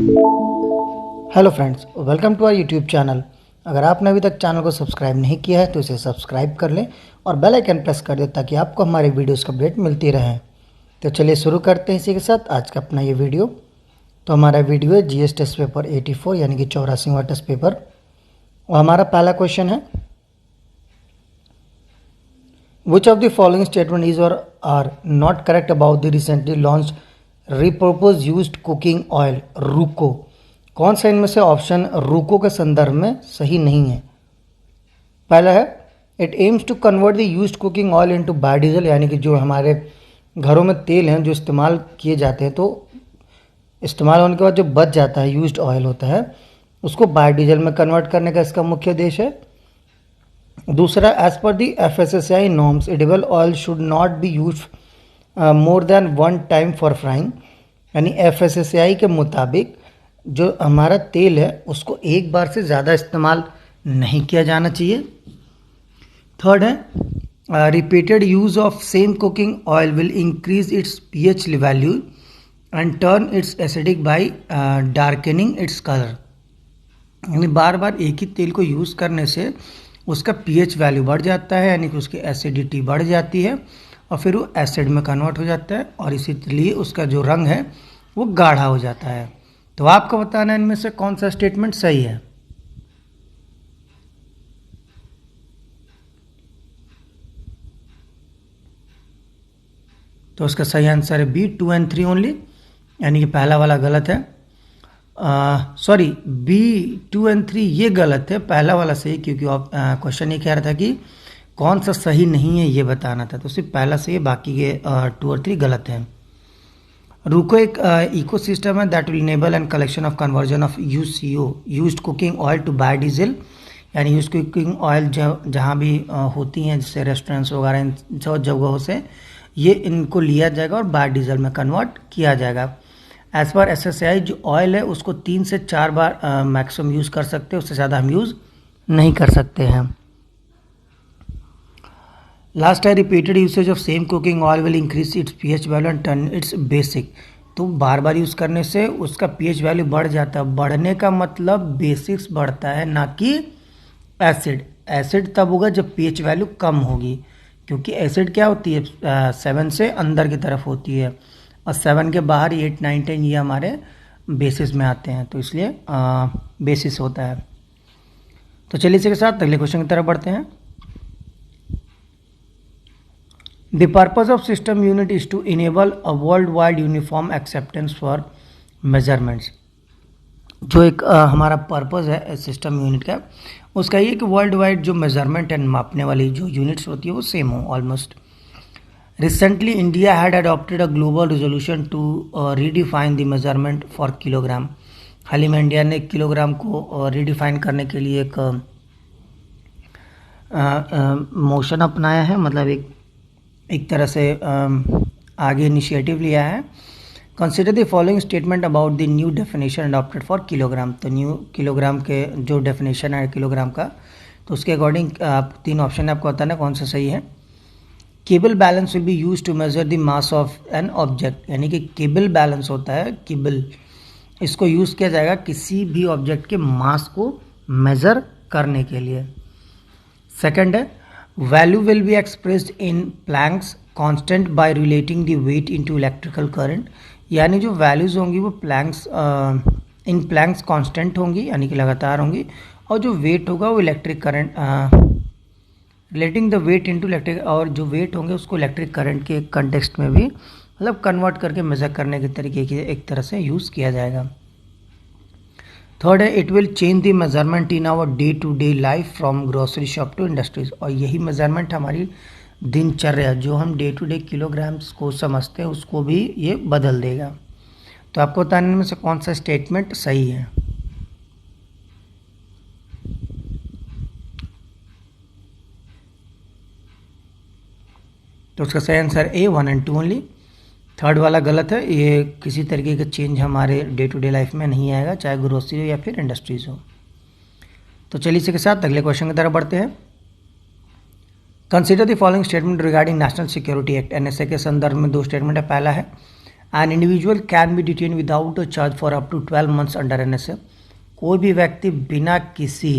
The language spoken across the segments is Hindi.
Hello friends, welcome to our YouTube channel. अगर आपने अभी तक चैनल को सब्सक्राइब नहीं किया है तो इसे सब्सक्राइब कर लें और बेल आइकन प्रेस कर दें ताकि आपको हमारे वीडियोस का अपडेट मिलती रहे। तो चलिए शुरू करते हैं इसी के साथ आज का अपना ये वीडियो। तो हमारा वीडियो है जीएस टेस्ट पेपर 84 यानी कि 84वां टेस्ट पेपर। और हमारा पहला क्वेश्चन है, which of the following statement is or are not correct about the recently launch repurpose used cooking oil रूको। कौन सा इनमें से ऑप्शन रूको के संदर्भ में सही नहीं है? पहला है, it aims to convert the used cooking oil into biodiesel, यानी कि जो हमारे घरों में तेल हैं जो इस्तेमाल किए जाते हैं तो इस्तेमाल होने के बाद जो बच जाता है यूज्ड ऑयल होता है उसको बायोडीजल में कन्वर्ट करने का इसका मुख्य उद्देश्य है। दूसरा, as per the FSSAI norms edible oil should not be use more than one time for frying, यानी FSSAI के मुताबिक जो हमारा तेल है उसको एक बार से ज़्यादा इस्तेमाल नहीं किया जाना चाहिए। थर्ड है, repeated use of same cooking oil will increase its pH value and turn its acidic by darkening its colour, यानी बार बार एक ही तेल को यूज़ करने से उसका pH वैल्यू बढ़ जाता है, यानी कि उसकी एसिडिटी बढ़ जाती है और फिर वो एसिड में कन्वर्ट हो जाता है और इसीलिए उसका जो रंग है वो गाढ़ा हो जाता है। तो आपको बताना है इनमें से कौन सा स्टेटमेंट सही है। तो उसका सही आंसर है बी, 2 and 3 ओनली, यानी कि पहला वाला गलत है। सॉरी, बी 2 and 3 ये गलत है, पहला वाला सही, क्योंकि क्वेश्चन ये कह रहा था कि कौन सा सही नहीं है ये बताना था, तो सिर्फ पहला सही है, बाकी के 2 और 3 गलत हैं। रूको एक इकोसिस्टम है that will enable and collection of conversion of UCO used cooking oil to biodiesel, यानी यूज कुकिंग ऑयल जहाँ भी होती हैं जैसे रेस्टोरेंट्स वगैरह इन सब जगहों से ये इनको लिया जाएगा और बायोडीजल में कन्वर्ट किया जाएगा। एज पर SSAI जो ऑयल है उसको 3 से 4 बार मैक्सिमम यूज़ कर सकते हैं, उससे ज़्यादा हम यूज़ नहीं कर सकते हैं। लास्ट है, repeated usage of same cooking oil will increase its pH value and turn it's basic. तो बार बार यूज़ करने से उसका pH वैल्यू बढ़ जाता है। बढ़ने का मतलब बेसिक्स बढ़ता है, ना कि एसिड। एसिड तब होगा जब pH वैल्यू कम होगी, क्योंकि एसिड क्या होती है 7 से अंदर की तरफ होती है और 7 के बाहर 8, 9, 10 ये हमारे बेसिस में आते हैं, तो इसलिए बेसिस होता है। तो चलिए इसी के साथ अगले क्वेश्चन की तरफ बढ़ते हैं। The purpose of system unit is to enable a worldwide uniform acceptance for measurements। जो एक हमारा पर्पस है सिस्टम यूनिट का, उसका ये कि वर्ल्ड वाइड जो मेजरमेंट है मापने वाली जो यूनिट्स होती है वो सेम हो almost. Recently India had adopted a global resolution to redefine the measurement for kilogram. हाल ही में इंडिया ने किलोग्राम को रीडिफाइन करने के लिए एक मोशन अपनाया है, मतलब एक तरह से आगे इनिशिएटिव लिया है। Consider the following statement about the new definition adopted for kilogram. तो न्यू किलोग्राम के जो डेफिनेशन है किलोग्राम का, तो उसके अकॉर्डिंग 3 ऑप्शन है, आपको बताना कौन सा सही है। Cable balance will be use to measure the mass of an object, यानी कि केबल बैलेंस होता है, केबल इसको यूज़ किया जाएगा किसी भी ऑब्जेक्ट के मास को मेज़र करने के लिए। सेकंड है, value will be expressed in Planck's constant by relating the weight into electrical current, यानी जो वैल्यूज़ होंगी वो इन प्लैंक्स कांस्टेंट होंगी, यानी कि लगातार होंगी, और जो वेट होगा वो electric current relating the weight into electric, और जो वेट होंगे उसको इलेक्ट्रिक करंट के कंटेक्स्ट में भी मतलब कन्वर्ट करके मेजर करने के तरीके की एक तरह से यूज़ किया जाएगा। थर्ड है, it will change the measurement in our day to day life from grocery shop to industries, और यही मेजरमेंट हमारी दिनचर्या जो हम डे टू डे किलोग्राम्स को समझते हैं उसको भी ये बदल देगा। तो आपको बताने में से कौन सा स्टेटमेंट सही है। तो उसका सही answer A, 1 and 2 only. Third वाला गलत है, ये किसी तरीके का चेंज हमारे डे टू डे लाइफ में नहीं आएगा, चाहे ग्रोसरी हो या फिर इंडस्ट्रीज हो। तो चलिए इसी के साथ अगले क्वेश्चन की तरफ बढ़ते हैं। Consider the following statement regarding national security act. NSA के संदर्भ में 2 स्टेटमेंट है। पहला है, an individual can be detain without a charge for up to 12 months under NSA. कोई भी व्यक्ति बिना किसी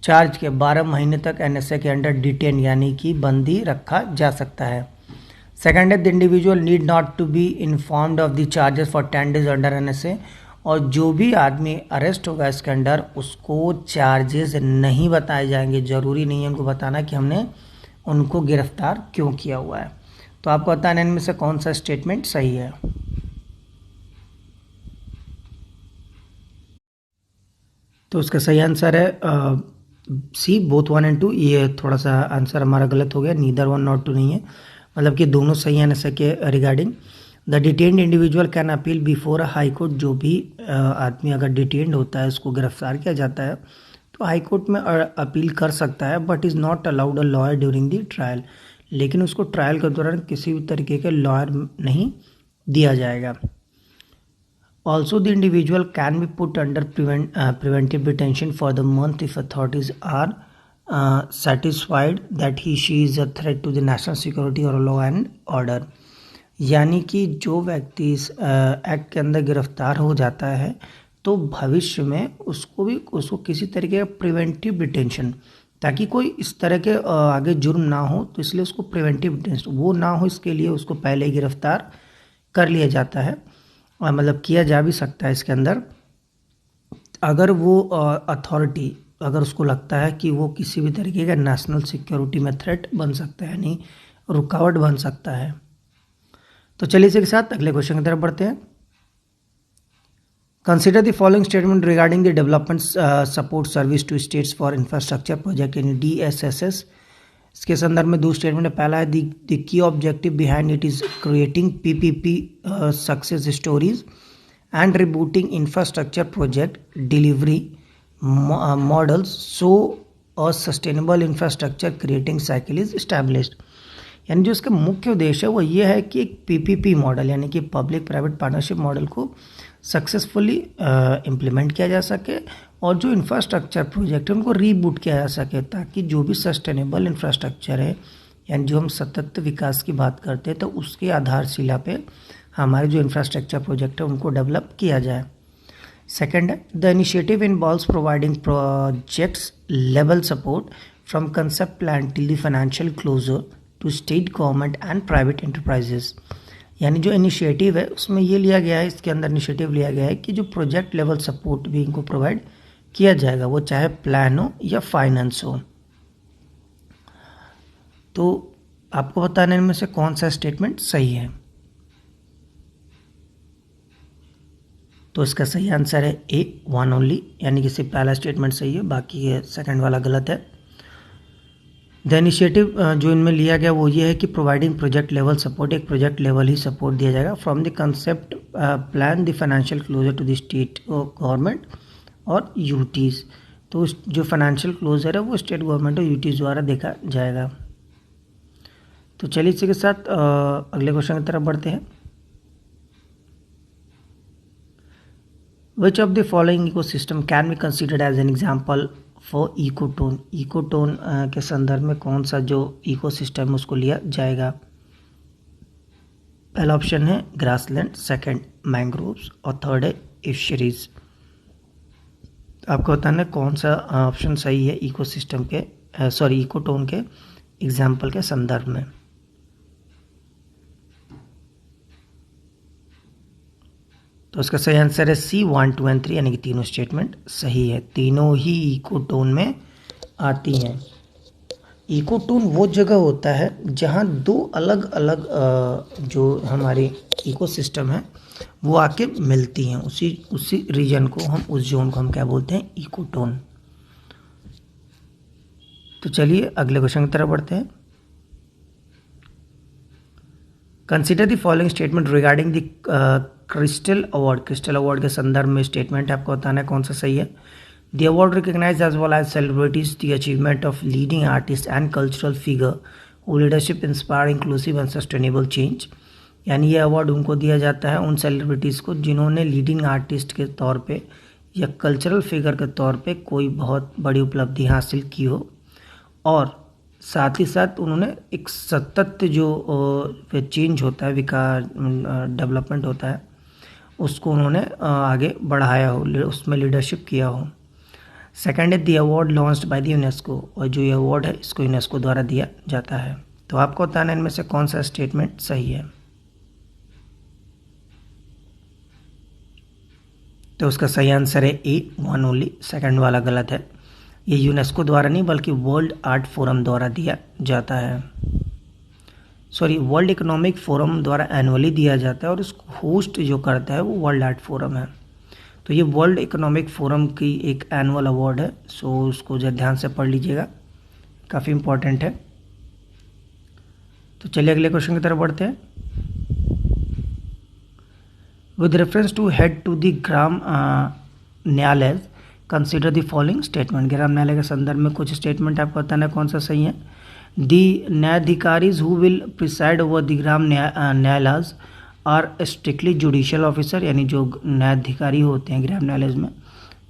चार्ज के 12 महीने तक एनएसए के अंडर डिटेन यानी कि बंदी रखा जा सकता है। सेकेंड है, the individual need not to be informed of the charges for 10 days under NSA. और जो भी आदमी अरेस्ट होगा इसके अंडर उसको चार्जेस नहीं बताए जाएंगे, ज़रूरी नहीं है उनको बताना कि हमने उनको गिरफ्तार क्यों किया हुआ है। तो आपको बताना इनमें से कौन सा स्टेटमेंट सही है। तो उसका सही आंसर है सी, बोथ 1 and 2। ये थोड़ा सा आंसर हमारा गलत हो गया, नीदर 1 nor 2 नहीं है, मतलब कि दोनों सही है एनएसए के regarding. The detained individual can appeal before a high court. जो भी आदमी अगर डिटेन्ड होता है, उसको गिरफ्तार किया जाता है, तो हाई कोर्ट में अपील कर सकता है, but is not allowed a lawyer during the trial. लेकिन उसको ट्रायल के दौरान किसी भी तरीके के लॉयर नहीं दिया जाएगा। Also, the individual can be put under preventive detention for the month if authorities are satisfied that she is a threat to the national security or law and order। यानी कि जो व्यक्ति इस एक्ट के अंदर गिरफ्तार हो जाता है तो भविष्य में उसको किसी तरीके का प्रिवेंटिव डिटेंशन, ताकि कोई इस तरह के आगे जुर्म ना हो, तो इसलिए उसको प्रिवेंटिव डिटेंशन वो ना हो, इसके लिए उसको पहले ही गिरफ्तार कर लिया जाता है, और मतलब किया जा भी सकता है इसके अंदर, अगर वो अथॉरिटी अगर उसको लगता है कि वो किसी भी तरीके का नेशनल सिक्योरिटी में थ्रेट बन सकता है, यानी रुकावट बन सकता है। तो चलिए इसी के साथ अगले क्वेश्चन की तरफ बढ़ते हैं। Consider the following statement regarding the development support service to states for infrastructure project यानी DSSS। इसके संदर्भ में दो स्टेटमेंट है। पहला है the key objective behind it is creating PPP success stories and rebooting infrastructure project delivery models so a sustainable infrastructure creating cycle is established. यानी जो इसका मुख्य उद्देश्य है वो ये है कि एक PPP मॉडल यानी कि पब्लिक प्राइवेट पार्टनरशिप मॉडल को सक्सेसफुली इम्प्लीमेंट किया जा सके, और जो इंफ्रास्ट्रक्चर प्रोजेक्ट है उनको रीबूट किया जा सके, ताकि जो भी सस्टेनेबल इंफ्रास्ट्रक्चर है यानी जो हम सतत विकास की बात करते हैं, तो उसके आधारशिला पे हमारे जो इंफ्रास्ट्रक्चर प्रोजेक्ट है उनको डेवलप किया जाए। सेकेंड है, the initiative involves providing projects level support from concept plan till the financial closure to state government and private enterprises. यानी जो इनिशिएटिव है उसमें ये लिया गया है, इसके अंदर इनिशिएटिव लिया गया है कि जो प्रोजेक्ट लेवल सपोर्ट भी इनको प्रोवाइड किया जाएगा, वो चाहे प्लान हो या फाइनेंस हो। तो आपको बताने में से कौन सा स्टेटमेंट सही है। तो इसका सही आंसर है A, 1 ओनली, यानी कि सिर्फ पहला स्टेटमेंट सही है, बाकी ये सेकंड वाला गलत है। द इनिशिएटिव जो इनमें लिया गया वो ये है कि प्रोवाइडिंग प्रोजेक्ट लेवल सपोर्ट, एक प्रोजेक्ट लेवल ही सपोर्ट दिया जाएगा from the concept plan the financial closure to the state government और यूटीज़। तो जो फाइनेंशियल क्लोजर है वो स्टेट गवर्नमेंट और यूटीज़ द्वारा देखा जाएगा। तो चलिए इसी के साथ अगले क्वेश्चन की तरफ बढ़ते हैं। Which of the following ecosystem can be considered as an example for ecotone. Ecotone के संदर्भ में कौन सा जो इकोसिस्टम है उसको लिया जाएगा। पहला ऑप्शन है ग्रासलैंड, सेकंड मैंग्रोव्स और थर्ड है एस्चुरीज। आपको बताना है कौन सा ऑप्शन सही है इकोसिस्टम के इकोटोन के एग्जाम्पल के संदर्भ में। तो उसका सही आंसर है C, 1, 2 and 3, यानी कि तीनों स्टेटमेंट सही है, तीनों ही इकोटोन में आती हैं। इकोटोन वो जगह होता है जहाँ दो अलग अलग जो हमारी इकोसिस्टम है वो आके मिलती हैं, उसी रीजन को हम, उस जोन को हम क्या बोलते हैं, इकोटोन। तो चलिए अगले क्वेश्चन की तरफ बढ़ते हैं। Consider the following statement regarding the crystal award. Crystal award के संदर्भ में स्टेटमेंट आपको बताना है कौन सा सही है। The award recognize as well as celebrities the achievement of leading artist and cultural figure who leadership inspire inclusive and sustainable change. यानी ये अवार्ड उनको दिया जाता है उन सेलिब्रिटीज़ को जिन्होंने लीडिंग आर्टिस्ट के तौर पे या कल्चरल फिगर के तौर पे कोई बहुत बड़ी उपलब्धि हासिल की हो और साथ ही साथ उन्होंने एक सतत जो चेंज होता है, विकास डेवलपमेंट होता है, उसको उन्होंने आगे बढ़ाया हो, उसमें लीडरशिप किया हो। सेकंड है the award launched by the UNESCO, और जो ये अवार्ड है इसको यूनेस्को द्वारा दिया जाता है। तो आपको बताना है इनमें से कौन सा स्टेटमेंट सही है। तो उसका सही आंसर है ए, वन ओनली। सेकंड वाला गलत है। ये यूनेस्को द्वारा नहीं बल्कि वर्ल्ड आर्ट फोरम द्वारा दिया जाता है, सॉरी वर्ल्ड इकोनॉमिक फोरम द्वारा एनुअली दिया जाता है, और उसको होस्ट जो करता है वो वर्ल्ड आर्ट फोरम है। तो ये वर्ल्ड इकोनॉमिक फोरम की एक एनुअल अवार्ड है, सो उसको जरा ध्यान से पढ़ लीजिएगा, काफ़ी इंपॉर्टेंट है। तो चलिए अगले क्वेश्चन की तरफ बढ़ते हैं। With reference to head to the Gram Nyayalaya consider the following statement. Gram Nyayalaya के संदर्भ में कुछ स्टेटमेंट आपको बताना है कौन सा सही है। दी न्यायाधिकारीज who will preside over the Gram Nyayalaya are strictly judicial officer, यानी जो न्यायाधिकारी होते हैं ग्राम न्यायालय में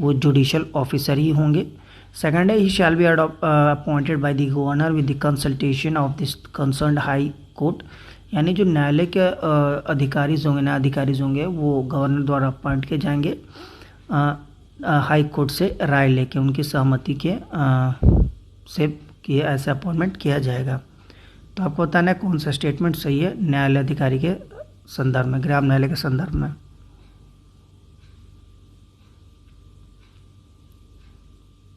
वो जुडिशियल ऑफिसर ही होंगे। सेकंड है he shall be appointed by the governor with the consultation of this concerned high court, यानी जो न्यायालय के न्यायाधिकारी होंगे वो गवर्नर द्वारा अपॉइंट किए जाएंगे हाई कोर्ट से राय लेके, उनकी सहमति के से कि ऐसा अपॉइंटमेंट किया जाएगा। तो आपको बताना है कौन सा स्टेटमेंट सही है न्यायालय अधिकारी के संदर्भ में, ग्राम न्यायालय के संदर्भ में।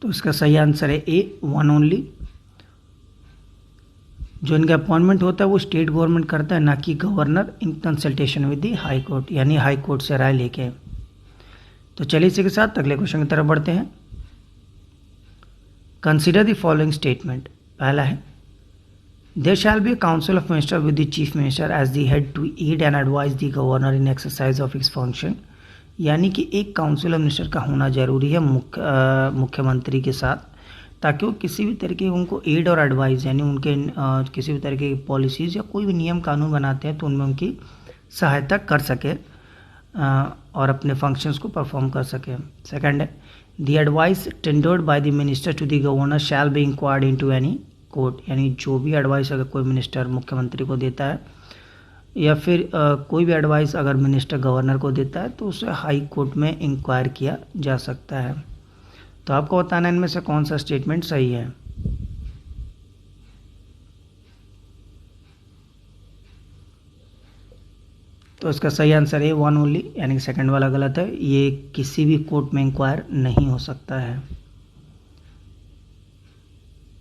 तो इसका सही आंसर है ए, वन ओनली। जो इनका अपॉइंटमेंट होता है वो स्टेट गवर्नमेंट करता है, ना कि governor in consultation with the high court, यानी हाई कोर्ट से राय लेके। तो चलिए इसी के साथ अगले क्वेश्चन की तरफ बढ़ते हैं। Consider the following statement. पहला है there shall be a council of minister with the chief minister as the head to aid and advise the governor in exercise of its function, यानी कि एक काउंसिल ऑफ मिनिस्टर का होना जरूरी है मुख्यमंत्री के साथ, ताकि वो किसी भी तरीके उनको एड और एडवाइस, यानी उनके किसी भी तरीके की पॉलिसीज़ या कोई भी नियम कानून बनाते हैं तो उनमें उनकी सहायता कर सके और अपने फंक्शंस को परफॉर्म कर सके। सेकंड है the advice tendered by the minister to the governor shall be inquired into any court, यानी जो भी एडवाइस अगर कोई मिनिस्टर मुख्यमंत्री को देता है या फिर कोई भी एडवाइस अगर मिनिस्टर गवर्नर को देता है तो उसे हाई कोर्ट में इंक्वायर किया जा सकता है। तो आपको बताना इनमें से कौन सा स्टेटमेंट सही है। तो इसका सही आंसर है वन ओनली, यानी कि सेकंड वाला गलत है, ये किसी भी कोर्ट में इंक्वायर नहीं हो सकता है।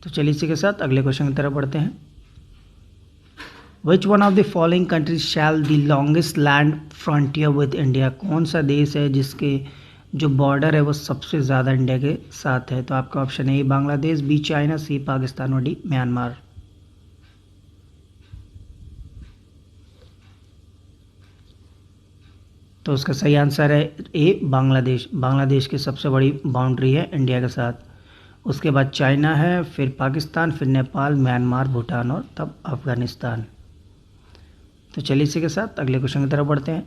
तो चलिए इसी के साथ अगले क्वेश्चन की तरफ बढ़ते हैं। Which one of the following countries shall the longest land frontier with India, कौन सा देश है जिसके जो बॉर्डर है वो सबसे ज़्यादा इंडिया के साथ है। तो आपका ऑप्शन है बांग्लादेश, बी चाइना, सी पाकिस्तान और डी म्यांमार। तो उसका सही आंसर है ए, बांग्लादेश। बांग्लादेश की सबसे बड़ी बाउंड्री है इंडिया के साथ। उसके बाद चाइना है, फिर पाकिस्तान, फिर नेपाल, म्यांमार, भूटान और तब अफगानिस्तान। तो चलिए इसी के साथ अगले क्वेश्चन की तरफ बढ़ते हैं।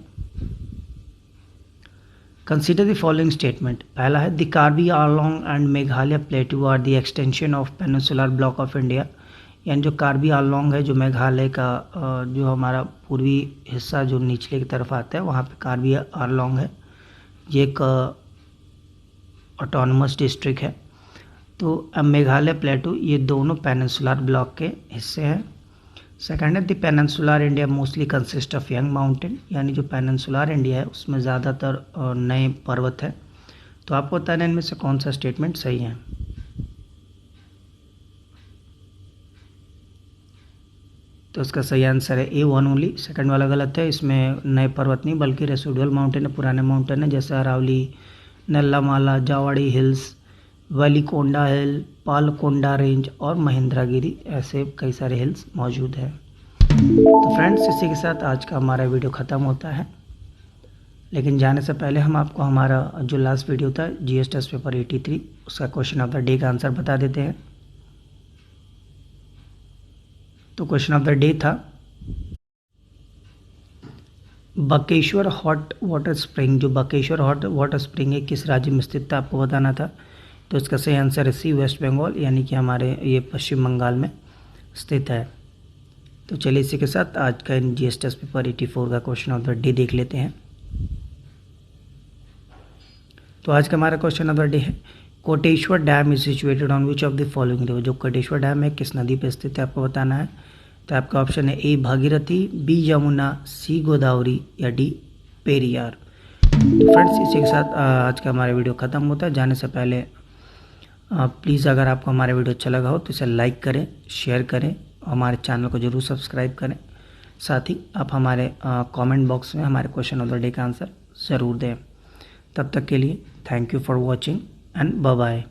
Consider the following statement. पहला है the Karbi Anglong and Meghalaya plateau are the extension of peninsular block of India, यानी जो कार्बी आंगलोंग है जो मेघालय का जो हमारा पूर्वी हिस्सा जो निचले की तरफ आता है वहाँ पे कार्बी आंगलोंग है, ये एक ऑटोनमस डिस्ट्रिक्ट है। तो अब मेघालय प्लेटू ये दोनों पेनिनसुलर ब्लॉक के हिस्से हैं। सेकंड है the peninsular India mostly consist of young mountain, यानी जो पेनिनसुलर इंडिया है उसमें ज़्यादातर नए पर्वत है। तो आपको बताना इनमें से कौन सा स्टेटमेंट सही है। तो इसका सही आंसर है ए, वन ओनली। सेकंड वाला गलत है, इसमें नए पर्वत नहीं बल्कि रेसिडुअल माउंटेन है, पुराने माउंटेन है, जैसे अरावली, नल्लामाला, जावाड़ी हिल्स, वेलिकोंडा हिल, पालकोंडा रेंज और महेंद्रगिरी, ऐसे कई सारे हिल्स मौजूद हैं। तो फ्रेंड्स इसी के साथ आज का हमारा वीडियो ख़त्म होता है, लेकिन जाने से पहले हम आपको हमारा जो लास्ट वीडियो था जीएस टेस्ट पेपर 83 उसका क्वेश्चन ऑफ द डे का आंसर बता देते हैं। तो क्वेश्चन ऑफ द डे था बकेश्वर हॉट वाटर स्प्रिंग, जो बकेश्वर हॉट वाटर स्प्रिंग है किस राज्य में स्थित था आपको बताना था। तो इसका सही आंसर है सी, वेस्ट बंगाल, यानी कि हमारे ये पश्चिम बंगाल में स्थित है। तो चलिए इसी के साथ आज का जीएस टेस्ट पेपर 84 का क्वेश्चन ऑफ द डे देख लेते हैं। तो आज का हमारा क्वेश्चन ऑफ द डे है, Koteshwar dam is situated on which of the following river. जो कोटेश्वर डैम है किस नदी पर स्थित है आपको बताना है। तो आपका ऑप्शन है ए भागीरथी, बी यमुना, सी गोदावरी या डी पेरियार। तो फ्रेंड्स इसी के साथ आज का हमारा वीडियो ख़त्म होता है। जाने से पहले प्लीज़ अगर आपको हमारा वीडियो अच्छा लगा हो तो इसे लाइक करें, शेयर करें, हमारे चैनल को जरूर सब्सक्राइब करें। साथ ही आप हमारे कमेंट बॉक्स में हमारे क्वेश्चन ऑफ द डे का आंसर ज़रूर दें। तब तक के लिए thank you for watching and bye bye.